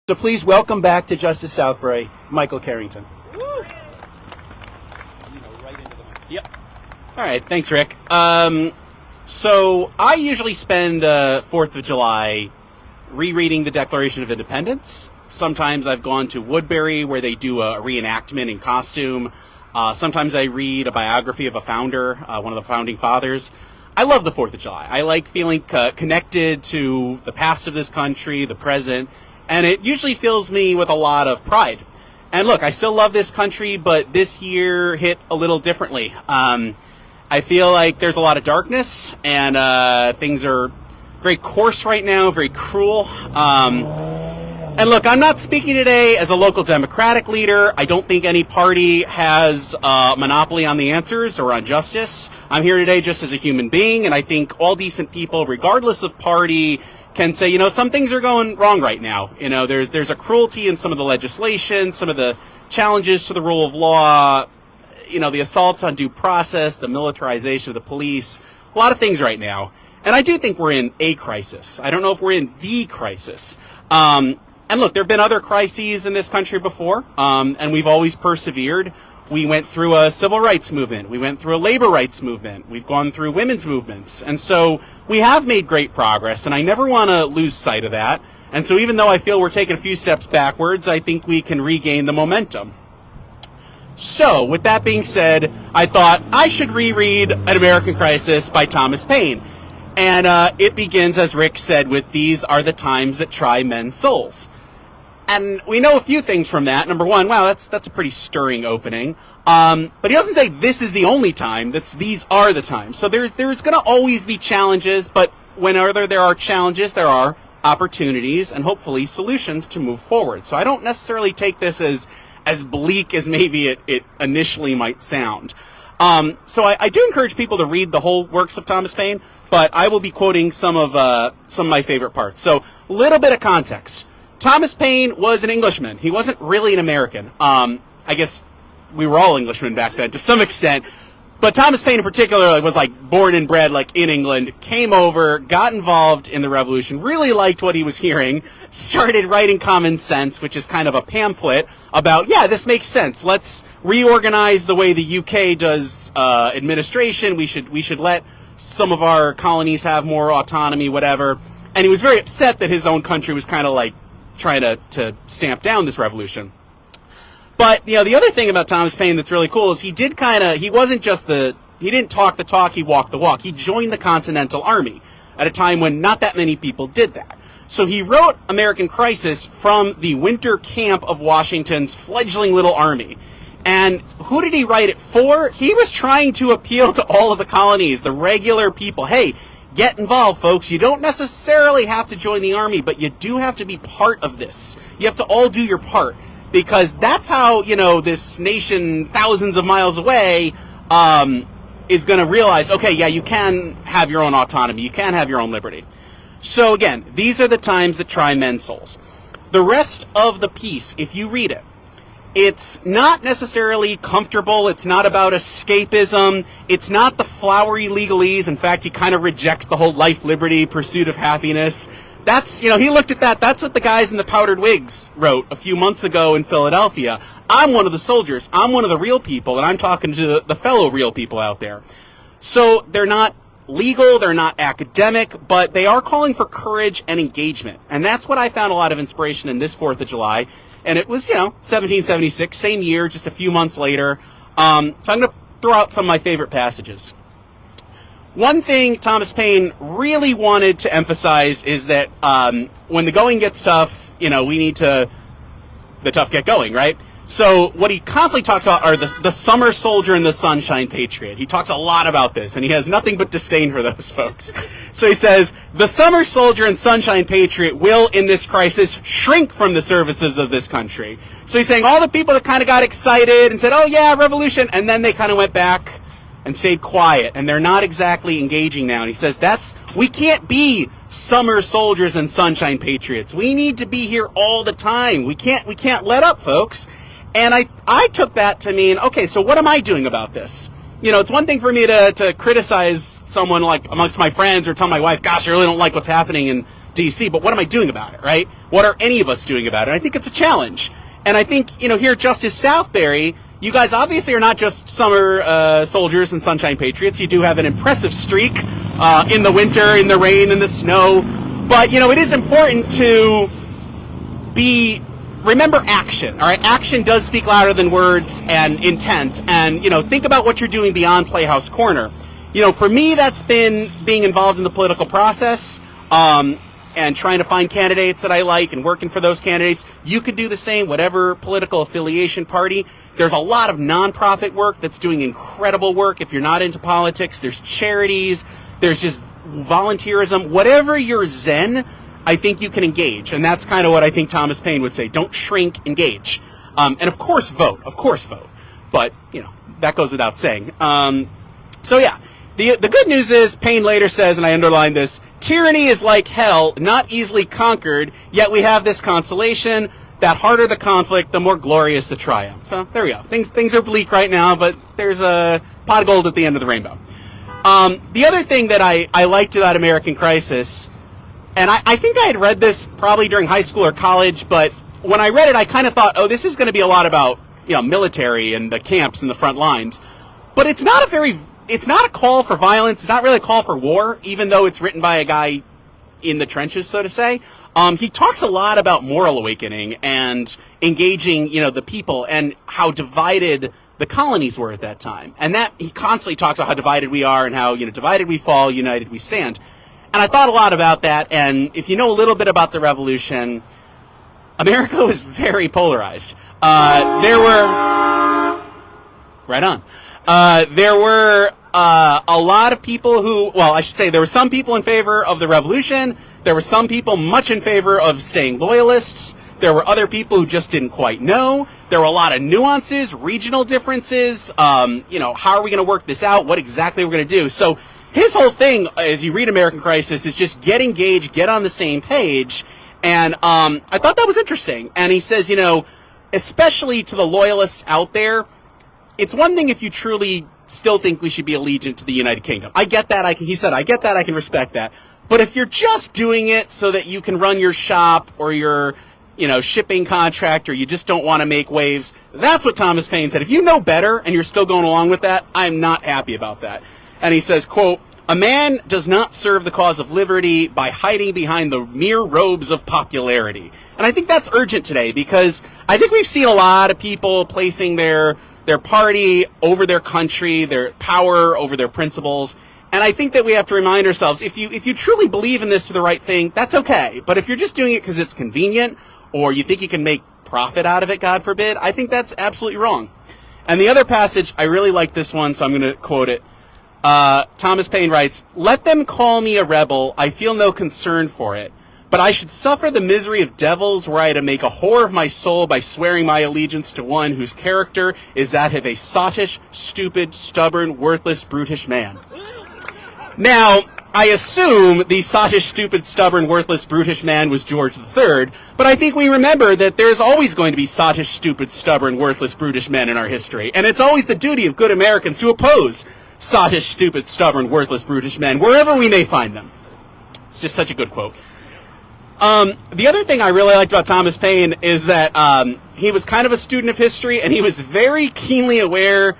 So please welcome back to Justice Southbury, Michael Carrington. Woo. Yep. All right, thanks, Rick. So I usually spend 4th of July rereading the Declaration of Independence. Sometimes I've gone to Woodbury where they do a reenactment in costume. Sometimes I read a biography of a founder, one of the founding fathers. I love the 4th of July. I like feeling connected to the past of this country, the present, and it usually fills me with a lot of pride. And look, I still love this country, but this year hit a little differently. I feel like there's a lot of darkness, and things are very coarse right now, very cruel. And look, I'm not speaking today as a local Democratic leader. I don't think any party has a monopoly on the answers or on justice. I'm here today just as a human being, and I think all decent people, regardless of party, can say, you know, some things are going wrong right now. You know, there's a cruelty in some of the legislation, some of the challenges to the rule of law, you know, the assaults on due process, the militarization of the police, a lot of things right now. And I do think we're in a crisis. I don't know if we're in the crisis. And look, there have been other crises in this country before, and we've always persevered. We went through a civil rights movement. We went through a labor rights movement. We've gone through women's movements. And so we have made great progress, and I never want to lose sight of that. And so even though I feel we're taking a few steps backwards, I think we can regain the momentum. So, with that being said, I thought I should reread An American Crisis by Thomas Paine. And it begins, as Rick said, with "These are the times that try men's souls." And we know a few things from that. Number one, wow, that's a pretty stirring opening. But he doesn't say this is the only time. These are the times. So there's going to always be challenges, but whenever there are challenges, there are opportunities and hopefully solutions to move forward. So I don't necessarily take this as bleak as maybe it initially might sound. So I do encourage people to read the whole works of Thomas Paine, but I will be quoting some of my favorite parts. So a little bit of context. Thomas Paine was an Englishman. He wasn't really an American. I guess we were all Englishmen back then to some extent. But Thomas Paine in particular was like born and bred like in England, came over, got involved in the revolution, really liked what he was hearing, started writing Common Sense, which is kind of a pamphlet about, yeah, this makes sense. Let's reorganize the way the UK does administration. We should let some of our colonies have more autonomy, whatever. And he was very upset that his own country was kind of like trying to stamp down this revolution. But, you know, the other thing about Thomas Paine that's really cool is he didn't talk the talk, he walked the walk. He joined the Continental Army at a time when not that many people did that. So he wrote American Crisis from the winter camp of Washington's fledgling little army. And who did he write it for? He was trying to appeal to all of the colonies, the regular people. Hey, get involved, folks. You don't necessarily have to join the army, but you do have to be part of this. You have to all do your part. Because that's how, you know, this nation thousands of miles away is going to realize, okay, yeah, you can have your own autonomy. You can have your own liberty. So again, these are the times that try men's souls. The rest of the piece, if you read it, it's not necessarily comfortable. It's not about escapism. It's not the flowery legalese. In fact, he kind of rejects the whole life, liberty, pursuit of happiness. That's, you know, he looked at that. That's what the guys in the powdered wigs wrote a few months ago in Philadelphia. I'm one of the soldiers. I'm one of the real people, and I'm talking to the fellow real people out there. So they're not legal, they're not academic, but they are calling for courage and engagement. And that's what I found a lot of inspiration in this 4th of July. And it was, you know, 1776, same year, just a few months later. So I'm going to throw out some of my favorite passages. One thing Thomas Paine really wanted to emphasize is that when the going gets tough, you know, the tough get going, right? So what he constantly talks about are the summer soldier and the sunshine patriot. He talks a lot about this, and he has nothing but disdain for those folks. So he says, the summer soldier and sunshine patriot will, in this crisis, shrink from the services of this country. So he's saying all the people that kind of got excited and said, oh yeah, revolution, and then they kind of went back and stayed quiet, and they're not exactly engaging now. And he says, we can't be summer soldiers and sunshine patriots. We need to be here all the time. We can't let up, folks. And I took that to mean, okay, so what am I doing about this? You know, it's one thing for me to criticize someone like amongst my friends or tell my wife, gosh, I really don't like what's happening in D.C., but what am I doing about it, right? What are any of us doing about it? I think it's a challenge. And I think, here at Justice Southbury, you guys obviously are not just summer soldiers and sunshine patriots. You do have an impressive streak in the winter, in the rain, in the snow. But, it is important to remember action, all right? Action does speak louder than words and intent. And, think about what you're doing beyond Playhouse Corner. For me, that's been being involved in the political process and trying to find candidates that I like and working for those candidates. You can do the same, whatever political affiliation party. There's a lot of nonprofit work that's doing incredible work. If you're not into politics, there's charities, there's just volunteerism. Whatever your zen, I think you can engage. And that's kind of what I think Thomas Paine would say. Don't shrink, engage. And of course vote. But, that goes without saying. The good news is, Paine later says, and I underline this, tyranny is like hell, not easily conquered, yet we have this consolation, that harder the conflict, the more glorious the triumph. So, there we go. Things are bleak right now, but there's a pot of gold at the end of the rainbow. The other thing that I liked about American Crisis, and I think I had read this probably during high school or college, but when I read it, I kind of thought, this is going to be a lot about, military and the camps and the front lines. But it's not a call for violence. It's not really a call for war, even though it's written by a guy in the trenches, so to say. He talks a lot about moral awakening and engaging, the people and how divided the colonies were at that time. And that he constantly talks about how divided we are and how, divided we fall, united we stand. And I thought a lot about that. And if you know a little bit about the Revolution, America was very polarized. There were a lot of people there were some people in favor of the Revolution. There were some people much in favor of staying loyalists. There were other people who just didn't quite know. There were a lot of nuances, regional differences. How are we going to work this out? What exactly we're going to do? So his whole thing, as you read American Crisis, is just get engaged, get on the same page. And I thought that was interesting. And he says, especially to the loyalists out there, it's one thing if you truly still think we should be allegiant to the United Kingdom. I get that. He said, I get that. I can respect that. But if you're just doing it so that you can run your shop or your, shipping contract, or you just don't want to make waves, that's what Thomas Paine said. If you know better and you're still going along with that, I'm not happy about that. And he says, quote, "A man does not serve the cause of liberty by hiding behind the mere robes of popularity." And I think that's urgent today, because I think we've seen a lot of people placing their party over their country, their power over their principles. And I think that we have to remind ourselves, if you truly believe in this to the right thing, that's okay. But if you're just doing it because it's convenient, or you think you can make profit out of it, God forbid, I think that's absolutely wrong. And the other passage, I really like this one, so I'm going to quote it. Thomas Paine writes, "Let them call me a rebel, I feel no concern for it. But I should suffer the misery of devils were I to make a whore of my soul by swearing my allegiance to one whose character is that of a sottish, stupid, stubborn, worthless, brutish man." Now, I assume the sottish, stupid, stubborn, worthless, brutish man was George III, but I think we remember that there's always going to be sottish, stupid, stubborn, worthless, brutish men in our history. And it's always the duty of good Americans to oppose sottish, stupid, stubborn, worthless, brutish men, wherever we may find them. It's just such a good quote. The other thing I really liked about Thomas Paine is that he was kind of a student of history, and he was very keenly aware.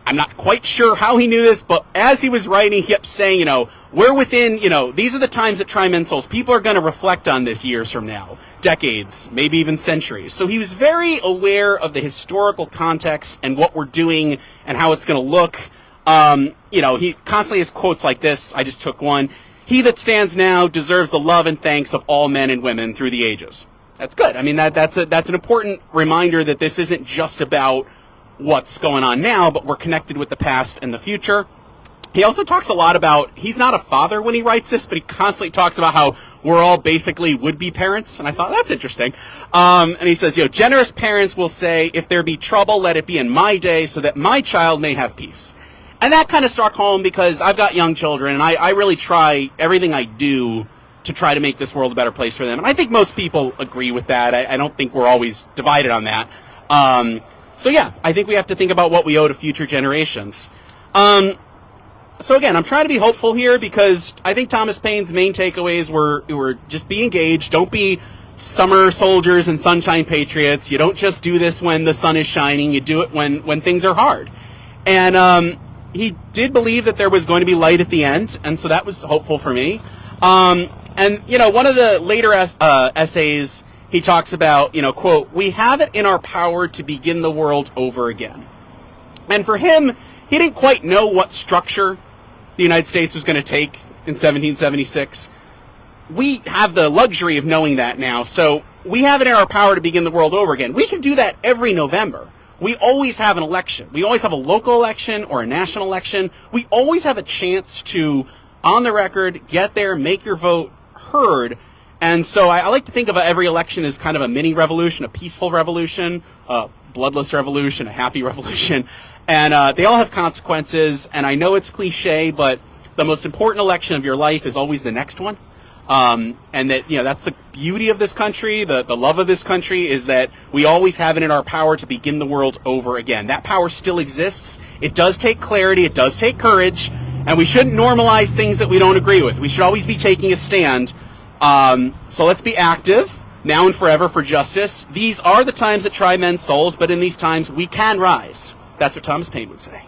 I'm not quite sure how he knew this, but as he was writing, he kept saying, we're within, these are the times that try men's souls. People are going to reflect on this years from now, decades, maybe even centuries. So he was very aware of the historical context and what we're doing and how it's going to look. He constantly has quotes like this. I just took one. "He that stands now deserves the love and thanks of all men and women through the ages." That's good. I mean, that's an important reminder that this isn't just about what's going on now, but we're connected with the past and the future. He also talks a lot about, he's not a father when he writes this, but he constantly talks about how we're all basically would-be parents, and I thought, that's interesting. And he says, "Generous parents will say, if there be trouble, let it be in my day, so that my child may have peace." And that kind of struck home because I've got young children, and I really try everything I do to try to make this world a better place for them. And I think most people agree with that. I don't think we're always divided on that. So yeah, I think we have to think about what we owe to future generations. So again, I'm trying to be hopeful here because I think Thomas Paine's main takeaways were just be engaged. Don't be summer soldiers and sunshine patriots. You don't just do this when the sun is shining. You do it when things are hard. And he did believe that there was going to be light at the end, and so that was hopeful for me. And one of the later essays, he talks about, quote, "We have it in our power to begin the world over again." And for him, he didn't quite know what structure the United States was going to take in 1776. We have the luxury of knowing that now, so we have it in our power to begin the world over again. We can do that every November. We always have an election. We always have a local election or a national election. We always have a chance to, on the record, get there, make your vote heard. And so I like to think of every election as kind of a mini revolution, a peaceful revolution, a bloodless revolution, a happy revolution. And they all have consequences, and I know it's cliche, but the most important election of your life is always the next one. And that, that's the beauty of this country, the love of this country, is that we always have it in our power to begin the world over again. That power still exists. It does take clarity, it does take courage, and we shouldn't normalize things that we don't agree with. We should always be taking a stand. So let's be active, now and forever, for justice. These are the times that try men's souls, but in these times we can rise. That's what Thomas Paine would say.